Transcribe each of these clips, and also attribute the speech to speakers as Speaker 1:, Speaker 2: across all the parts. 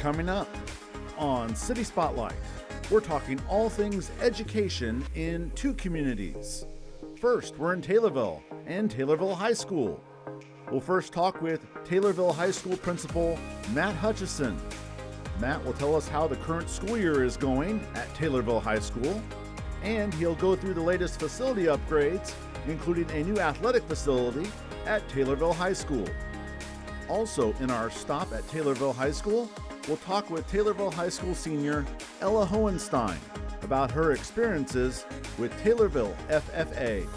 Speaker 1: Coming up on City Spotlight, we're talking all things education in two communities. First, we're in Taylorville and Taylorville High School. We'll first talk with Taylorville High School Principal Matt Hutchison. Matt will tell us how the current school year is going at Taylorville High School, and he'll go through the latest facility upgrades, including a new athletic facility at Taylorville High School. Also, in our stop at Taylorville High School, we'll talk with Taylorville High School senior Ella Hohenstein about her experiences with Taylorville FFA.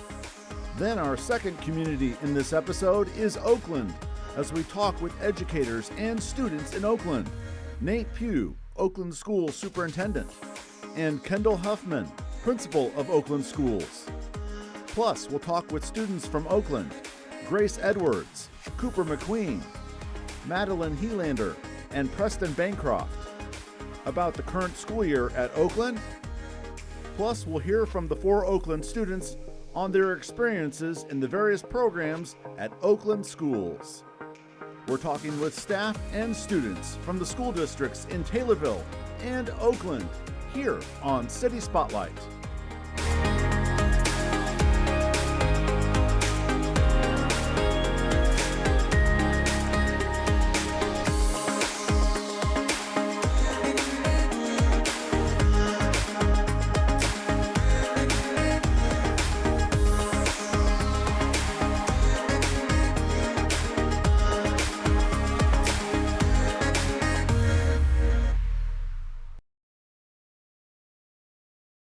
Speaker 1: Then our second community in this episode is Oakland, as we talk with educators and students in Oakland. Nate Pugh, Oakland School Superintendent, and Kendall Huffman, Principal of Oakland Schools. Plus, we'll talk with students from Oakland, Grace Edwards, Cooper McQueen, Madeline Helander, and Preston Bancroft about the current school year at Oakland. Plus, we'll hear from the 4 Oakland students on their experiences in the various programs at Oakland schools. We're talking with staff and students from the school districts in Taylorville and Oakland here on City Spotlight.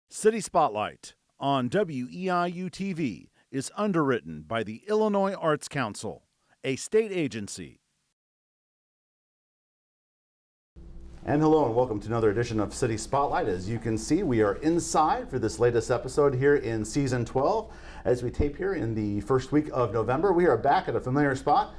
Speaker 1: City Spotlight on WEIU-TV is underwritten by the Illinois Arts Council, a state agency. And hello and welcome to another edition of City Spotlight. As you can see, we are inside for this latest episode here in Season 12. As we tape here in the first week of November, we are back at a familiar spot,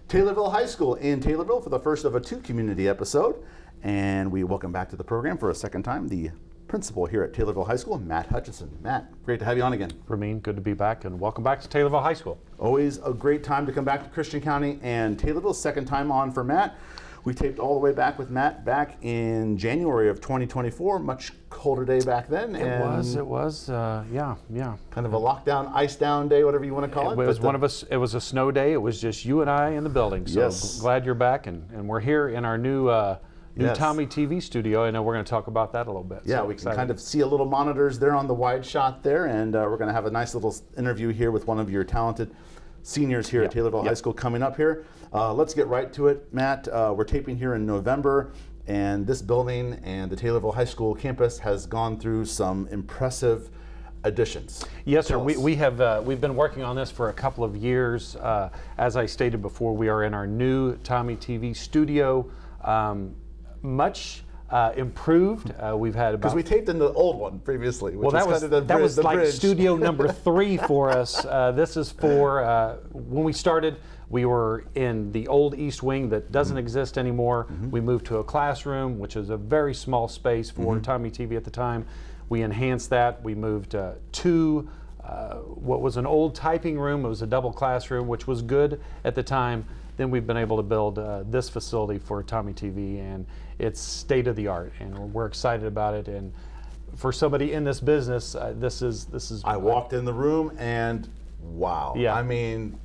Speaker 1: Taylorville High School in Taylorville, for the first of a 2-community episode. And we welcome back to the program for a second time the principal here at Taylorville High School, Matt Hutchison. Matt, great to have you on again.
Speaker 2: Ramin, good to be back, and welcome back to Taylorville High School.
Speaker 1: Always a great time to come back to Christian County and Taylorville. Second time on for Matt. We taped all the way back with Matt back in January of 2024, much colder day back then.
Speaker 2: It was, yeah.
Speaker 1: Kind of a lockdown, ice down day, whatever you want to call it.
Speaker 2: It was a snow day. It was just you and I in the building. So
Speaker 1: yes.
Speaker 2: Glad you're back, and we're here in our new
Speaker 1: yes.
Speaker 2: Tommy TV studio. I know we're going to talk about that a little bit.
Speaker 1: Yeah,
Speaker 2: so
Speaker 1: we can kind of see a little monitors there on the wide shot there, and we're going to have a nice little interview here with one of your talented seniors here at Taylorville High School coming up here. Let's get right to it, Matt. We're taping here in November, and this building and the Taylorville High School campus has gone through some impressive additions.
Speaker 2: Yes, sir. We've been working on this for a couple of years. As I stated before, we are in our new Tommy TV studio. Much improved. We've had about,
Speaker 1: because we taped in the old one previously. Which
Speaker 2: that was like
Speaker 1: bridge.
Speaker 2: studio number 3 for us. This is for when we started. We were in the old East Wing that doesn't exist anymore. We moved to a classroom, which is a very small space for Tommy TV at the time. We enhanced that. We moved to what was an old typing room. It was a double classroom, which was good at the time. Then we've been able to build this facility for Tommy TV, and it's state of the art, and we're excited about it. And for somebody in this business, this is.
Speaker 1: I walked in the room and wow!
Speaker 2: Yeah.
Speaker 1: I mean,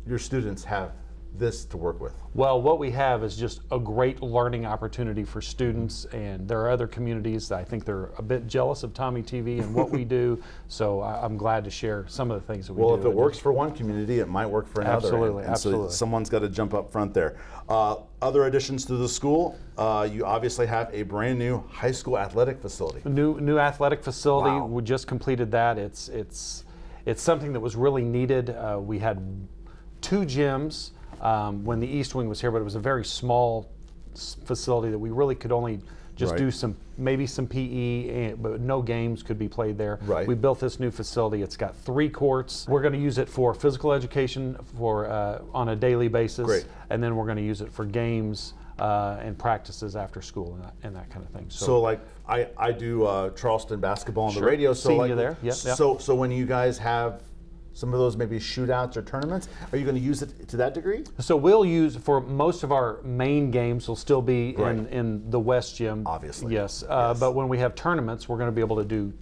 Speaker 1: your students have this to work with.
Speaker 2: Well, what we have is just a great learning opportunity for students, and there are other communities that I think they're a bit jealous of Tommy TV and what we do, so I'm glad to share some of the things that we do.
Speaker 1: Well, if it works for one community, it might work for another.
Speaker 2: Absolutely, absolutely.
Speaker 1: So someone's got to jump up front there. Other additions to the school, you obviously have a brand new high school athletic facility.
Speaker 2: New athletic facility.
Speaker 1: Wow.
Speaker 2: We just completed that. It's something that was really needed. We had 2 gyms when the East Wing was here, but it was a very small facility that we really could only just do maybe some PE, but no games could be played there.
Speaker 1: Right.
Speaker 2: We built this new facility. It's got 3 courts. We're going to use it for physical education on a daily basis.
Speaker 1: Great.
Speaker 2: And then we're going to use it for games and practices after school and that kind of thing.
Speaker 1: So like I do Charleston basketball on the
Speaker 2: Sure.
Speaker 1: radio. So
Speaker 2: Seen
Speaker 1: like
Speaker 2: you there. Yep.
Speaker 1: So when you guys have some of those maybe shootouts or tournaments? Are you going to use it to that degree?
Speaker 2: So we'll use, for most of our main games, will still be
Speaker 1: Right.
Speaker 2: in the West Gym.
Speaker 1: Obviously.
Speaker 2: Yes.
Speaker 1: Yes.
Speaker 2: But when we have tournaments, we're going to be able to do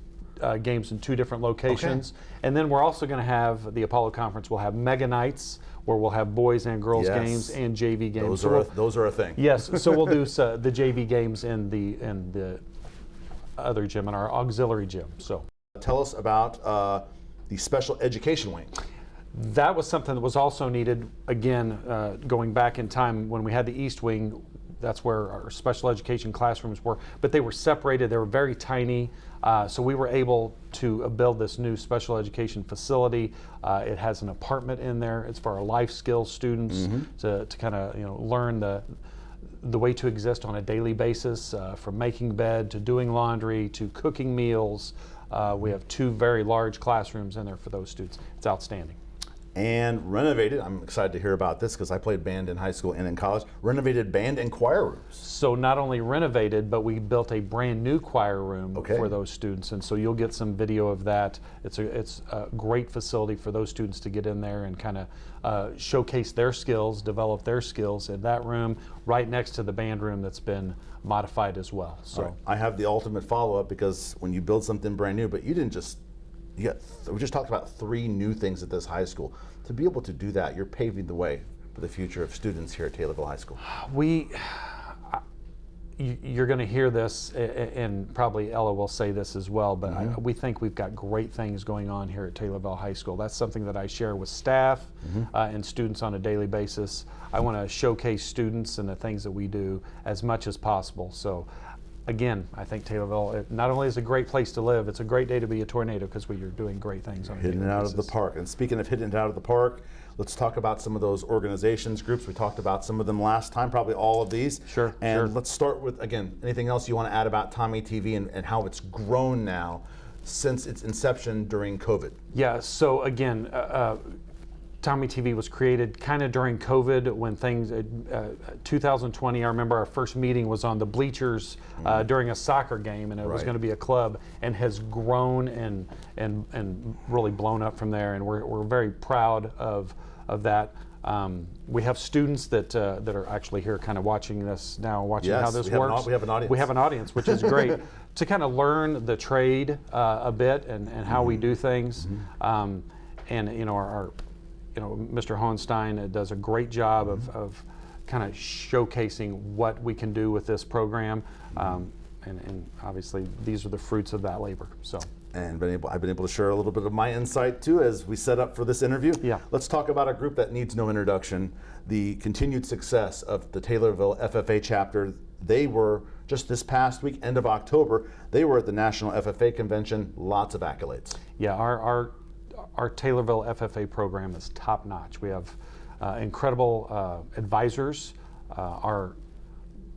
Speaker 2: games in 2 different locations. And then we're also going to have, the Apollo Conference will have mega nights where we'll have boys and girls
Speaker 1: Yes.
Speaker 2: games and JV games.
Speaker 1: Those are a thing.
Speaker 2: Yes, so we'll do the JV games in the other gym, in our auxiliary gym. So
Speaker 1: Tell us about the special education wing.
Speaker 2: that was something that was also needed, again, going back in time when we had the East Wing. That's where our special education classrooms were, but they were separated. They were very tiny, so we were able to build this new special education facility. It has an apartment in there. It's for our life skills students to kind of learn the way to exist on a daily basis, from making bed to doing laundry to cooking meals. We have 2 very large classrooms in there for those students. It's outstanding.
Speaker 1: And renovated, I'm excited to hear about this because I played band in high school and in college, renovated band and choir rooms.
Speaker 2: So not only renovated, but we built a brand new choir room
Speaker 1: Okay.
Speaker 2: for those students, and so you'll get some video of that. It's a great facility for those students to get in there and kind of showcase their skills, develop their skills in that room, right next to the band room that's been modified as well. So
Speaker 1: Right. I have the ultimate follow-up because when you build something brand new, but you didn't just, we just talked about 3 new things at this high school. To be able to do that, you're paving the way for the future of students here at Taylorville High School.
Speaker 2: You're going to hear this, and probably Ella will say this as well, but we think we've got great things going on here at Taylorville High School. That's something that I share with staff and students on a daily basis. I want to showcase students and the things that we do as much as possible. So again, I think Taylorville not only is a great place to live, it's a great day to be a tornado because we are doing great things on a daily
Speaker 1: Hitting it out of the
Speaker 2: basis.
Speaker 1: park. And speaking of hitting it out of the park, let's talk about some of those organizations, groups. We talked about some of them last time, probably all of these.
Speaker 2: Sure.
Speaker 1: And let's start with, again, anything else you want to add about Tommy TV and how it's grown now since its inception during COVID?
Speaker 2: Yeah, so again, Tommy TV was created kind of during COVID when things, 2020, I remember our first meeting was on the bleachers during a soccer game, and it was
Speaker 1: Right.
Speaker 2: going to be a club, and has grown and really blown up from there, and we're very proud of that. We have students that are actually here kind of watching this now, watching
Speaker 1: Yes,
Speaker 2: how this
Speaker 1: we have
Speaker 2: works.
Speaker 1: we have an audience.
Speaker 2: We have an audience, which is great, to kind of learn the trade a bit and how we do things. And our Mr. Hohenstein does a great job of kind of showcasing what we can do with this program, and obviously these are the fruits of that labor. So.
Speaker 1: And I've been able to share a little bit of my insight too as we set up for this interview.
Speaker 2: Yeah.
Speaker 1: Let's talk about a group that needs no introduction, the continued success of the Taylorville FFA chapter. They were, just this past week, end of October, they were at the National FFA Convention, lots of accolades.
Speaker 2: Yeah, our Taylorville FFA program is top notch. We have incredible advisors. Our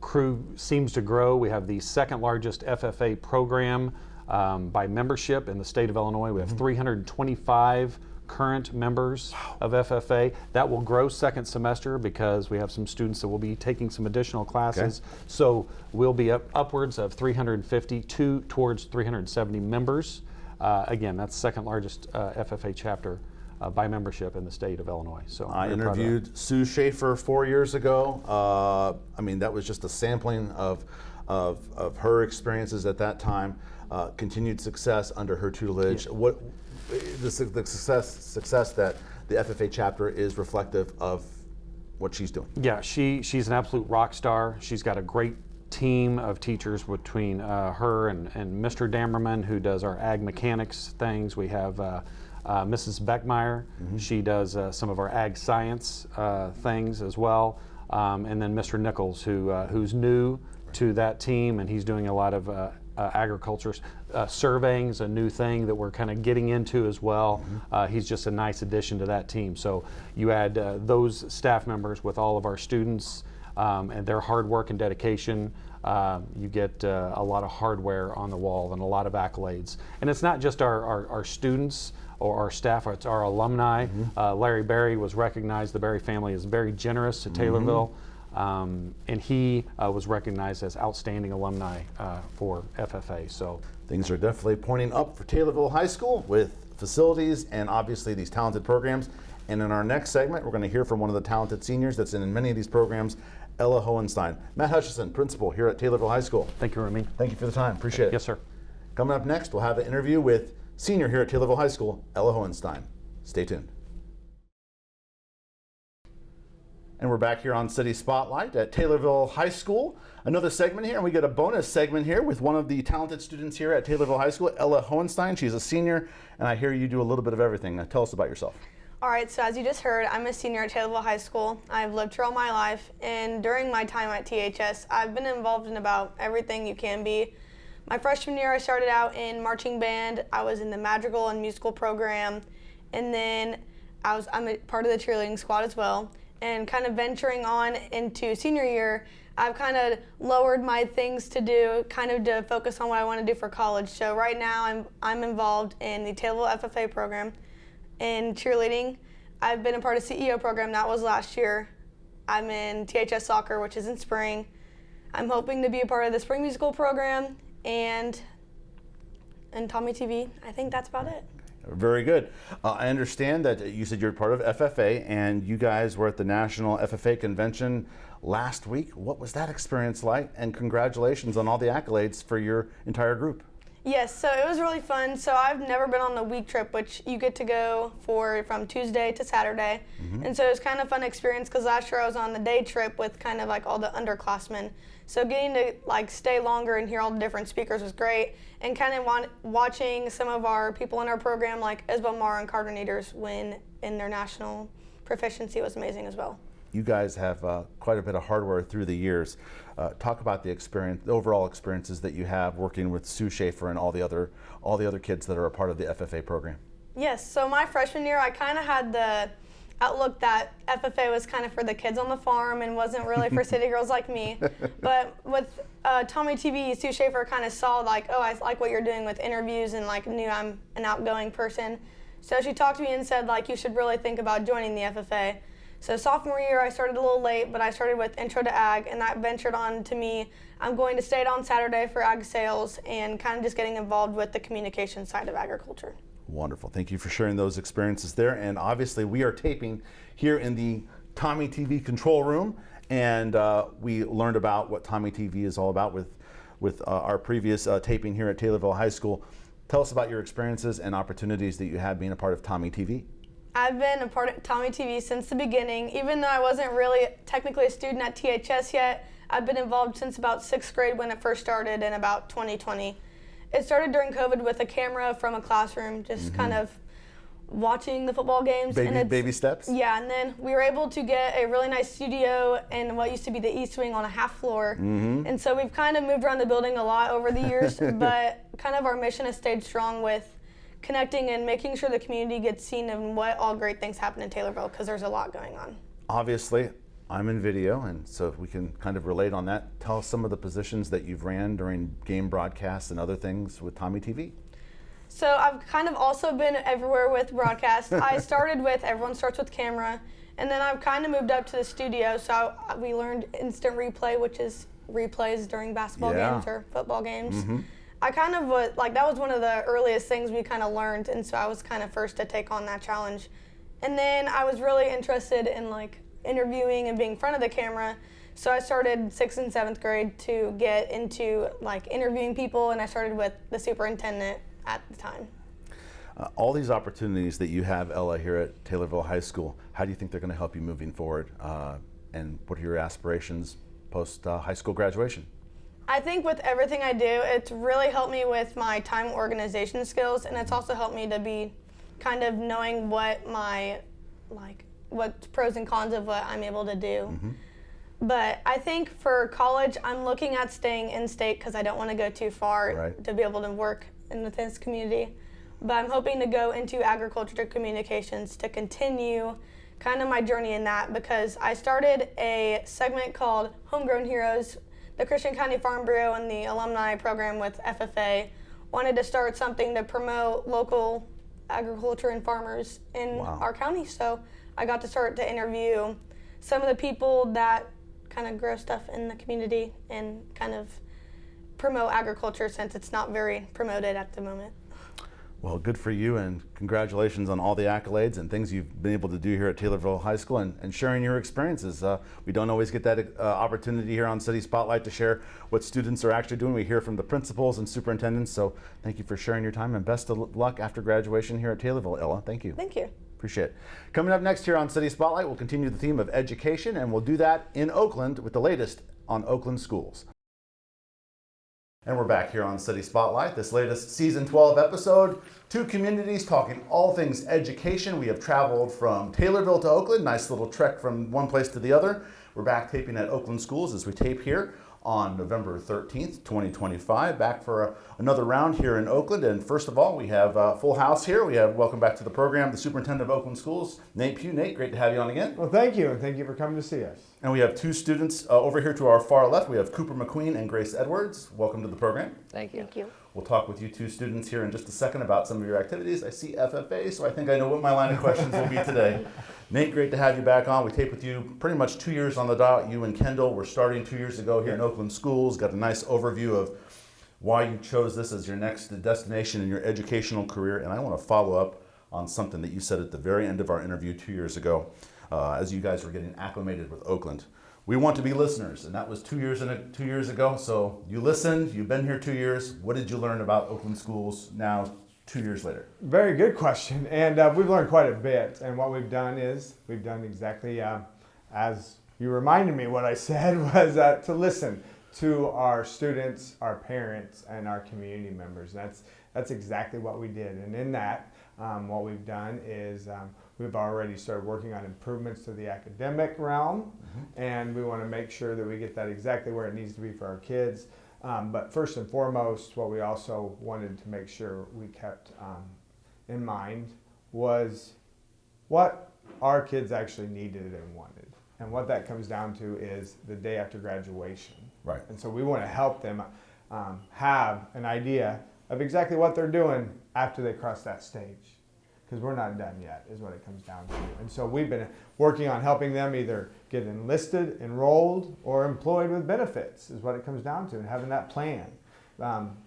Speaker 2: crew seems to grow. We have the 2nd largest FFA program by membership in the state of Illinois. We have 325 current members of FFA. That will grow second semester because we have some students that will be taking some additional classes.
Speaker 1: Okay.
Speaker 2: So we'll be upwards of 350 towards 370 members. Again, that's 2nd largest FFA chapter by membership in the state of Illinois. So
Speaker 1: I
Speaker 2: we're proud of that.
Speaker 1: interviewed Sue Schaefer 4 years ago. I mean, that was just a sampling of her experiences at that time. Continued success under her tutelage. What the success that the FFA chapter is reflective of what she's doing.
Speaker 2: Yeah, she's an absolute rock star. She's got a great team of teachers between her and Mr. Dammerman, who does our ag mechanics things. We have Mrs. Beckmeyer. She does some of our ag science things as well. And then Mr. Nichols, who's new to that team, and he's doing a lot of agriculture surveying is a new thing that we're kind of getting into as well. He's just a nice addition to that team. So you add those staff members with all of our students and their hard work and dedication, you get a lot of hardware on the wall and a lot of accolades. And it's not just our students or our staff, it's our alumni. Larry Berry was recognized. The Berry family is very generous to Taylorville. And he was recognized as outstanding alumni for FFA. So
Speaker 1: things are definitely pointing up for Taylorville High School with facilities and obviously these talented programs. And in our next segment, we're going to hear from one of the talented seniors that's in many of these programs, Ella Hohenstein. Matt Hutchison, principal here at Taylorville High School.
Speaker 2: Thank you, Remy.
Speaker 1: Thank you for the time. Appreciate it.
Speaker 2: Yes, sir.
Speaker 1: Coming up next, we'll have an interview with senior here at Taylorville High School, Ella Hohenstein. Stay tuned. And we're back here on City Spotlight at Taylorville High School. Another segment here, and we get a bonus segment here with one of the talented students here at Taylorville High School, Ella Hohenstein. She's a senior, and I hear you do a little bit of everything. Now, tell us about yourself.
Speaker 3: All right, so as you just heard, I'm a senior at Taylorville High School. I've lived here all my life, and during my time at THS, I've been involved in about everything you can be. My freshman year, I started out in marching band. I was in the madrigal and musical program, and then I'm a part of the cheerleading squad as well. And kind of venturing on into senior year, I've kind of lowered my things to do, kind of to focus on what I want to do for college. So right now, I'm involved in the Taylorville FFA program in cheerleading. I've been a part of CEO program, that was last year. I'm in THS soccer, which is in spring. I'm hoping to be a part of the spring musical program and Tommy TV. I think that's about it.
Speaker 1: Very good. I understand that you said you're part of FFA, and you guys were at the National FFA Convention last week. What was that experience like? And congratulations on all the accolades for your entire group.
Speaker 3: Yes, so it was really fun. So I've never been on the week trip, which you get to go for from Tuesday to Saturday. And so it was kind of a fun experience because last year I was on the day trip with kind of like all the underclassmen. So getting to like stay longer and hear all the different speakers was great, and kind of watching some of our people in our program like Isabel Marr and Carter Naders win in their national proficiency was amazing as well.
Speaker 1: You guys have quite a bit of hardware through the years. Talk about the experience, the overall experiences that you have working with Sue Schaefer and all the other kids that are a part of the FFA program.
Speaker 3: Yes, so my freshman year I kind of had the outlook that FFA was kind of for the kids on the farm and wasn't really for city girls like me. But with Tommy TV, Sue Schaefer kind of saw like, oh, I like what you're doing with interviews, and like knew I'm an outgoing person. So she talked to me and said like, you should really think about joining the FFA. So sophomore year I started a little late, but I started with Intro to Ag, and that ventured on to me. I'm going to state on Saturday for ag sales and kind of just getting involved with the communication side of agriculture.
Speaker 1: Wonderful. Thank you for sharing those experiences there. And obviously we are taping here in the Tommy TV control room, and we learned about what Tommy TV is all about with our previous taping here at Taylorville High School. Tell us about your experiences and opportunities that you had being a part of Tommy TV.
Speaker 3: I've been a part of Tommy TV since the beginning. Even though I wasn't really technically a student at THS yet, I've been involved since about 6th grade when it first started in about 2020. It started during COVID with a camera from a classroom, just kind of watching the football games.
Speaker 1: Baby steps?
Speaker 3: Yeah, and then we were able to get a really nice studio in what used to be the East Wing on a half floor. And so we've kind of moved around the building a lot over the years, but kind of our mission has stayed strong with connecting and making sure the community gets seen and what all great things happen in Taylorville, because there's a lot going on.
Speaker 1: Obviously, I'm in video, and so if we can kind of relate on that, tell us some of the positions that you've ran during game broadcasts and other things with Tommy TV.
Speaker 3: So I've kind of also been everywhere with broadcast. I started with Everyone Starts with Camera, and then I've kind of moved up to the studio. So we learned instant replay, which is replays during basketball games or football games. I kind of was, like, that was one of the earliest things we kind of learned, and so I was kind of first to take on that challenge. And then I was really interested in like interviewing and being in front of the camera, so I started 6th and 7th grade to get into like interviewing people, and I started with the superintendent at the time.
Speaker 1: All these opportunities that you have, Ella, here at Taylorville High School, how do you think they're going to help you moving forward? And what are your aspirations post high school graduation?
Speaker 3: I think with everything I do, it's really helped me with my time organization skills, and it's also helped me to be kind of knowing what my, like, what pros and cons of what I'm able to do. But I think for college, I'm looking at staying in state because I don't want to go too far to be able to work in this community. But I'm hoping to go into agriculture communications to continue kind of my journey in that, because I started a segment called Homegrown Heroes. The Christian County Farm Bureau and the alumni program with FFA wanted to start something to promote local agriculture and farmers in our county. So I got to start to interview some of the people that kind of grow stuff in the community and kind of promote agriculture, since it's not very promoted at the moment.
Speaker 1: Well, good for you, and congratulations on all the accolades and things you've been able to do here at Taylorville High School and sharing your experiences. We don't always get that opportunity here on City Spotlight to share what students are actually doing. We hear from the principals and superintendents, so thank you for sharing your time, and best of luck after graduation here at Taylorville, Ella. Thank you.
Speaker 3: Thank you.
Speaker 1: Appreciate it. Coming up next here on City Spotlight, we'll continue the theme of education, and we'll do that in Oakland with the latest on Oakland schools. And we're back here on City Spotlight, this latest season 12 episode. Two communities talking all things education. We have traveled from Taylorville to Oakland, nice little trek from one place to the other. We're back taping at Oakland Schools as we tape here on November 13th, 2025. Back for another round here in Oakland. And first of all, we have a full house here. We have, welcome back to the program, the superintendent of Oakland Schools, Nate Pugh. Nate, great to have you on again.
Speaker 4: Well, thank you, and thank you for coming to see us.
Speaker 1: And we have two students over here to our far left. We have Cooper McQueen and Grace Edwards. Welcome to the program.
Speaker 5: Thank you.
Speaker 3: Thank you.
Speaker 1: We'll talk with you two students here in just a second about some of your activities. I see FFA, so I think I know what my line of questions will be today. Nate, great to have you back on. We taped with you pretty much 2 years on the dot. You and Kendall were starting 2 years ago here in Oakland Schools. Got a nice overview of why you chose this as your next destination in your educational career. And I want to follow up on something that you said at the very end of our interview 2 years ago as you guys were getting acclimated with Oakland. We want to be listeners, and that was 2 years ago. So you listened, you've been here 2 years. What did you learn about Oakland Schools now 2 years later?
Speaker 4: Very good question, and we've learned quite a bit. And what we've done is we've done exactly as you reminded me. What I said was to listen to our students, our parents, and our community members. That's exactly what we did. And in that, what we've done is we've already started working on improvements to the academic realm, and we want to make sure that we get that exactly where it needs to be for our kids. But first and foremost, what we also wanted to make sure we kept in mind was what our kids actually needed and wanted. And what that comes down to is the day after graduation.
Speaker 1: Right.
Speaker 4: And so we want to help them have an idea of exactly what they're doing after they cross that stage. Because we're not done yet, is what it comes down to. And so we've been working on helping them either get enlisted, enrolled, or employed with benefits, is what it comes down to, and having that plan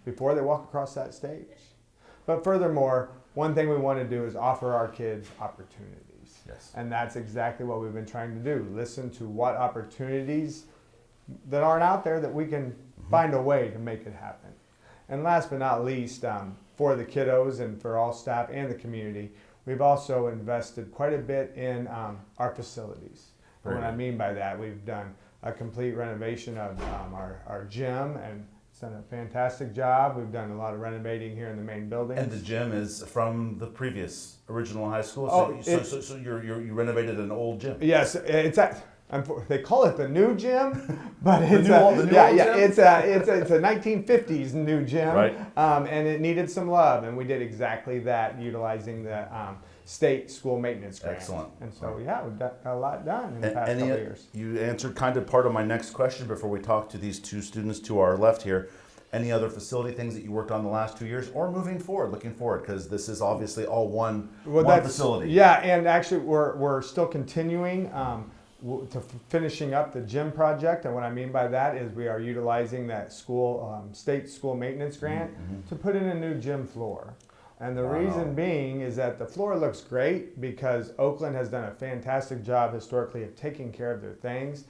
Speaker 4: before they walk across that stage. But furthermore, one thing we want to do is offer our kids opportunities.
Speaker 1: Yes.
Speaker 4: And that's exactly what we've been trying to do. Listen to what opportunities that aren't out there that we can find a way to make it happen. And last but not least, for the kiddos and for all staff and the community, we've also invested quite a bit in our facilities. And what I mean by that, we've done a complete renovation of our gym, and it's done a fantastic job. We've done a lot of renovating here in the main building.
Speaker 1: And the gym is from the previous original high school? So you renovated an old gym?
Speaker 4: Yes, they call it the new gym, but it's
Speaker 1: gym?
Speaker 4: it's a 1950s new gym,
Speaker 1: right.
Speaker 4: And it needed some love, and we did exactly that, utilizing the state school maintenance grant.
Speaker 1: Excellent.
Speaker 4: And so we've got a lot done in the past couple of years.
Speaker 1: You answered kind of part of my next question before we talk to these two students to our left here. Any other facility things that you worked on the last 2 years, or moving forward, looking forward, because this is obviously all one facility.
Speaker 4: Yeah, and actually we're still continuing to finishing up the gym project. And what I mean by that is we are utilizing that state school maintenance grant to put in a new gym floor. And the reason being is that the floor looks great because Oakland has done a fantastic job historically of taking care of their things.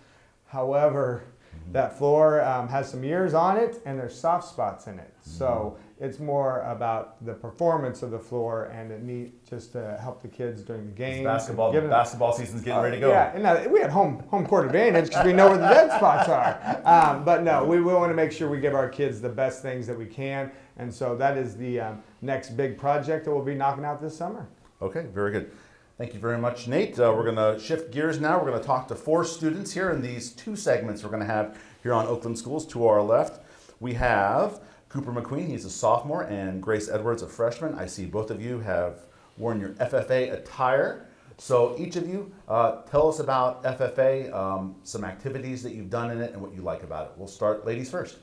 Speaker 4: However, that floor has some years on it, and there's soft spots in it. So it's more about the performance of the floor, and it needs just to help the kids during the games.
Speaker 1: Basketball season's getting ready to go.
Speaker 4: Yeah, and we had home court advantage because we know where the dead spots are. But no, we want to make sure we give our kids the best things that we can, and so that is the next big project that we'll be knocking out this summer.
Speaker 1: Okay, very good. Thank you very much, Nate. We're going to shift gears now. We're going to talk to 4 students here in these 2 segments we're going to have here on Oakland Schools. To our left, we have Cooper McQueen. He's a sophomore, and Grace Edwards, a freshman. I see both of you have worn your FFA attire. So each of you, tell us about FFA, some activities that you've done in it, and what you like about it. We'll start ladies first.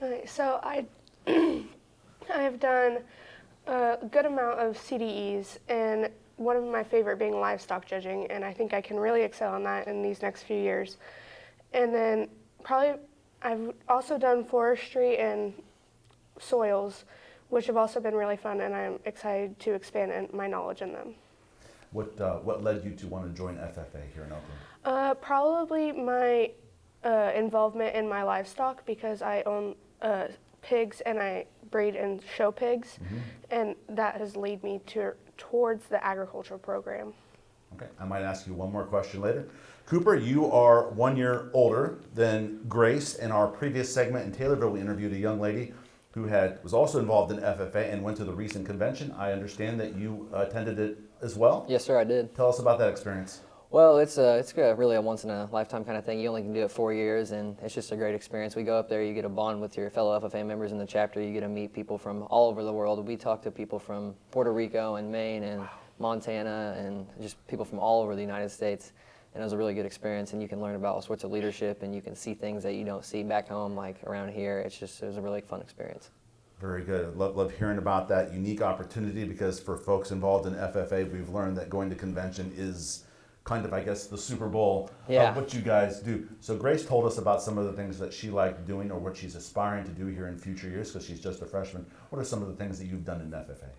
Speaker 6: Okay, so I have done a good amount of CDEs, and one of my favorite being livestock judging, and I think I can really excel in that in these next few years. And then probably I've also done forestry and soils, which have also been really fun, and I'm excited to expand my knowledge in them.
Speaker 1: What led you to want to join FFA here in Oakland?
Speaker 6: Probably my involvement in my livestock, because I own pigs and I breed and show pigs, and that has led me towards the agricultural program.
Speaker 1: Okay, I might ask you one more question later. Cooper, you are 1 year older than Grace. In our previous segment in Taylorville, we interviewed a young lady who was also involved in FFA and went to the recent convention. I understand that you attended it as well?
Speaker 5: Yes, sir, I did.
Speaker 1: Tell us about that experience.
Speaker 5: Well, it's really a once-in-a-lifetime kind of thing. You only can do it 4 years, and it's just a great experience. We go up there, you get a bond with your fellow FFA members in the chapter. You get to meet people from all over the world. We talk to people from Puerto Rico and Maine and Montana, and just people from all over the United States. And it was a really good experience, and you can learn about all sorts of leadership, and you can see things that you don't see back home, like around here. It was a really fun experience.
Speaker 1: Very good. Love hearing about that unique opportunity, because for folks involved in FFA, we've learned that going to convention is kind of, I guess, the Super Bowl of what you guys do. So Grace told us about some of the things that she liked doing or what she's aspiring to do here in future years, because she's just a freshman. What are some of the things that you've done in FFA?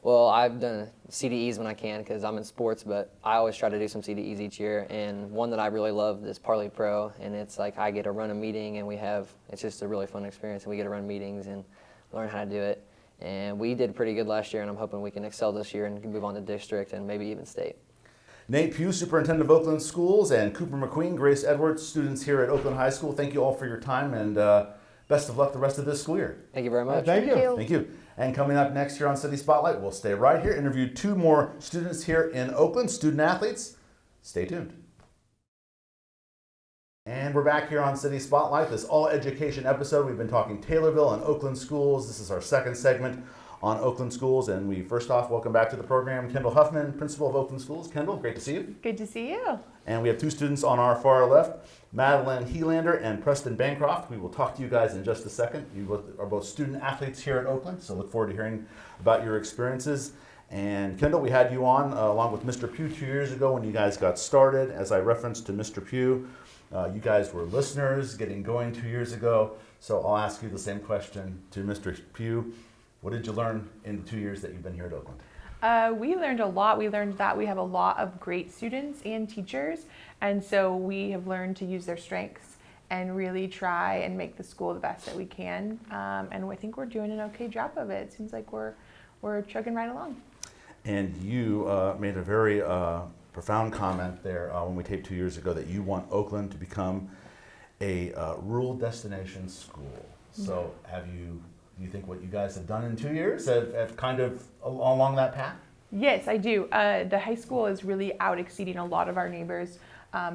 Speaker 5: Well, I've done CDEs when I can, because I'm in sports, but I always try to do some CDEs each year. And one that I really love is Parlay Pro, and it's like I get to run a meeting, and it's just a really fun experience, and we get to run meetings and learn how to do it. And we did pretty good last year, and I'm hoping we can excel this year and move on to district and maybe even state.
Speaker 1: Nate Pugh, Superintendent of Oakland Schools, and Cooper McQueen, Grace Edwards, students here at Oakland High School. Thank you all for your time, and best of luck the rest of this school year.
Speaker 5: Thank you very much.
Speaker 4: Thank you.
Speaker 1: Thank you. And coming up next here on City Spotlight, we'll stay right here, interview 2 more students here in Oakland, student athletes. Stay tuned. And we're back here on City Spotlight, this all education episode. We've been talking Taylorville and Oakland schools. This is our second segment on Oakland schools. And we first off welcome back to the program Kendall Huffman, principal of Oakland Schools. Kendall, great to see you.
Speaker 7: Good to see you.
Speaker 1: And we have 2 students on our far left, Madeline Helander and Preston Bancroft. We will talk to you guys in just a second. You are both student athletes here at Oakland, so look forward to hearing about your experiences. And Kendall, we had you on along with Mr. Pugh 2 years ago when you guys got started. As I referenced to Mr. Pugh, you guys were listeners getting going 2 years ago. So I'll ask you the same question to Mr. Pugh. What did you learn in the 2 years that you've been here at Oakland?
Speaker 7: We learned a lot. We learned that we have a lot of great students and teachers, and so we have learned to use their strengths and really try and make the school the best that we can. And I think we're doing an okay job of it. It seems like we're chugging right along.
Speaker 1: And you made a very profound comment there when we taped 2 years ago that you want Oakland to become a rural destination school. So do you think what you guys have done in 2 years have kind of along that path?
Speaker 7: Yes, I do. The high school is really out exceeding a lot of our neighbors.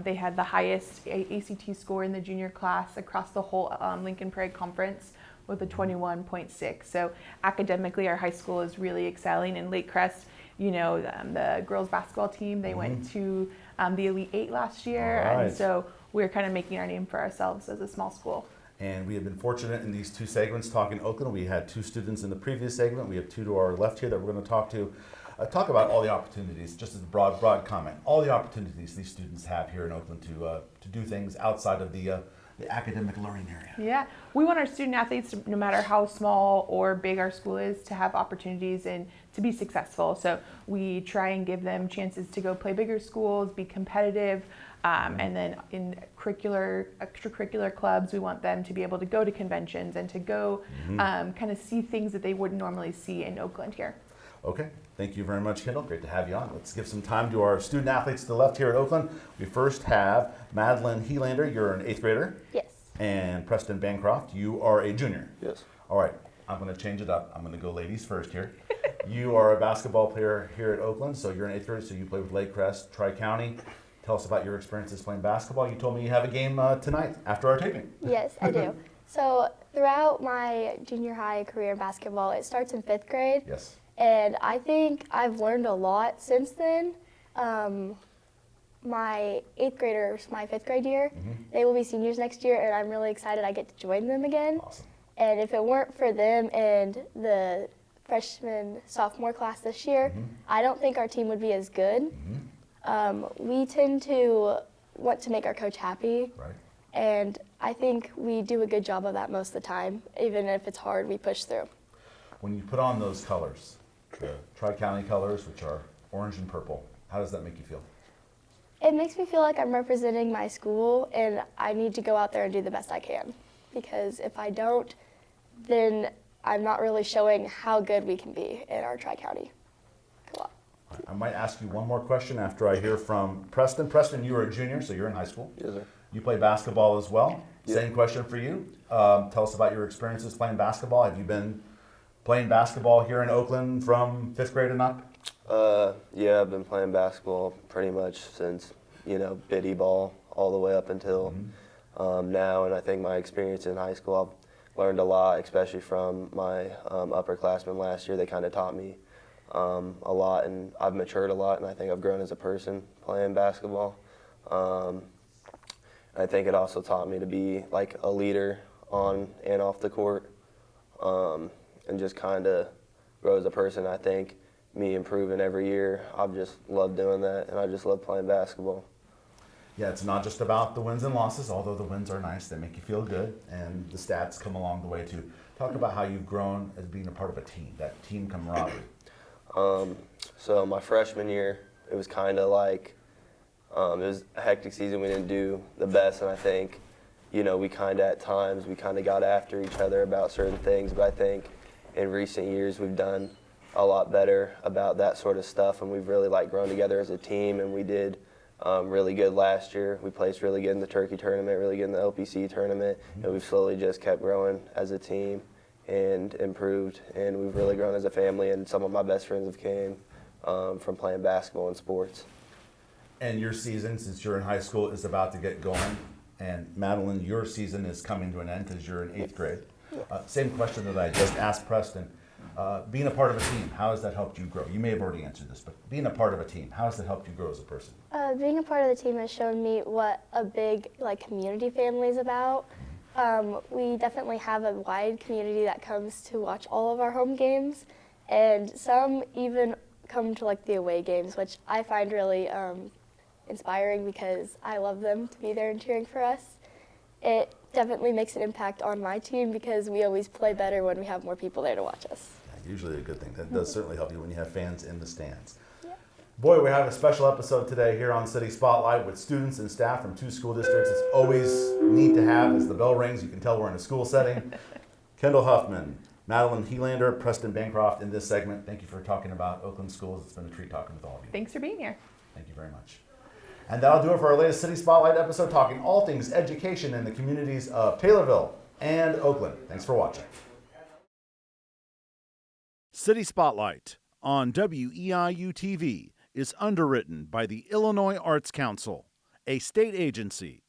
Speaker 7: They had the highest ACT score in the junior class across the whole Lincoln Prairie Conference with a 21.6. So academically, our high school is really excelling. In Lake Crest, the girls basketball team, they went to the Elite 8 last year.
Speaker 1: Right.
Speaker 7: And so we're kind of making our name for ourselves as a small school.
Speaker 1: And we have been fortunate in these 2 segments talking Oakland. We had 2 students in the previous segment. We have 2 to our left here that we're going to talk to. Talk about all the opportunities, just as a broad comment, all the opportunities these students have here in Oakland to do things outside of the academic learning area.
Speaker 7: Yeah, we want our student athletes, no matter how small or big our school is, to have opportunities and to be successful. So we try and give them chances to go play bigger schools, be competitive, and then in extracurricular clubs, we want them to be able to go to conventions and to go kind of see things that they wouldn't normally see in Oakland here.
Speaker 1: Okay, thank you very much, Kendall. Great to have you on. Let's give some time to our student athletes to the left here at Oakland. We first have Madeline Helander. You're an 8th grader.
Speaker 6: Yes.
Speaker 1: And Preston Bancroft, you are a junior.
Speaker 8: Yes.
Speaker 1: All right, I'm going to change it up. I'm going to go ladies first here. You are a basketball player here at Oakland, so you're an 8th grader, so you play with Lake Crest, Tri-County. Tell us about your experiences playing basketball. You told me you have a game tonight after our taping.
Speaker 9: Yes, I do. So throughout my junior high career in basketball, it starts in 5th grade.
Speaker 1: Yes.
Speaker 9: And I think I've learned a lot since then. My 8th graders, my 5th grade year, they will be seniors next year, and I'm really excited I get to join them again.
Speaker 1: Awesome.
Speaker 9: And if it weren't for them and the freshman, sophomore class this year, I don't think our team would be as good. We tend to want to make our coach happy.
Speaker 1: Right.
Speaker 9: And I think we do a good job of that most of the time. Even if it's hard, we push through.
Speaker 1: When you put on those colors, the Tri-County colors, which are orange and purple, how does that make you feel?
Speaker 9: It makes me feel like I'm representing my school, and I need to go out there and do the best I can. Because if I don't, then I'm not really showing how good we can be in our Tri-County co-op.
Speaker 1: I might ask you one more question after I hear from Preston. Preston, you are a junior, so you're in high school.
Speaker 8: Yes, sir.
Speaker 1: You play basketball as well.
Speaker 8: Yeah.
Speaker 1: Same question for you. Tell us about your experiences playing basketball. Have you been playing basketball here in Oakland from 5th grade and up?
Speaker 8: Yeah, I've been playing basketball pretty much since, biddy ball all the way up until now. And I think my experience in high school, I've learned a lot, especially from my upperclassmen last year. They kind of taught me a lot, and I've matured a lot, and I think I've grown as a person playing basketball. I think it also taught me to be like a leader on and off the court, and just kind of grow as a person. I think me improving every year, I've just loved doing that, and I just love playing basketball.
Speaker 1: Yeah, it's not just about the wins and losses, although the wins are nice, they make you feel good, and the stats come along the way too. Talk about how you've grown as being a part of a team, that team camaraderie.
Speaker 8: So my freshman year, it was kind of like, it was a hectic season. We didn't do the best, and I think, we kind of at times, we kind of got after each other about certain things, but I think in recent years we've done a lot better about that sort of stuff, and we've really grown together as a team, and we did really good last year. We placed really good in the Turkey tournament, really good in the LPC tournament, and we've slowly just kept growing as a team and improved, and we've really grown as a family, and some of my best friends have came from playing basketball and sports.
Speaker 1: And your season, since you're in high school, is about to get going. And Madeline, your season is coming to an end because you're in 8th grade. Same question that I just asked Preston. Being a part of a team, how has that helped you grow? You may have already answered this, but being a part of a team, how has that helped you grow as a person?
Speaker 9: Being a part of the team has shown me what a big community family is about. We definitely have a wide community that comes to watch all of our home games, and some even come to the away games, which I find really inspiring because I love them to be there and cheering for us. It definitely makes an impact on my team because we always play better when we have more people there to watch us.
Speaker 1: Usually a good thing. That does certainly help you when you have fans in the stands. Yeah. Boy, we have a special episode today here on City Spotlight with students and staff from 2 school districts. It's always neat to have. As the bell rings, you can tell we're in a school setting. Kendall Huffman, Madeline Helander, Preston Bancroft in this segment. Thank you for talking about Oakland schools. It's been a treat talking with all of you.
Speaker 7: Thanks for being here.
Speaker 1: Thank you very much. And that'll do it for our latest City Spotlight episode, talking all things education in the communities of Taylorville and Oakland. Thanks for watching. City Spotlight on WEIU-TV is underwritten by the Illinois Arts Council, a state agency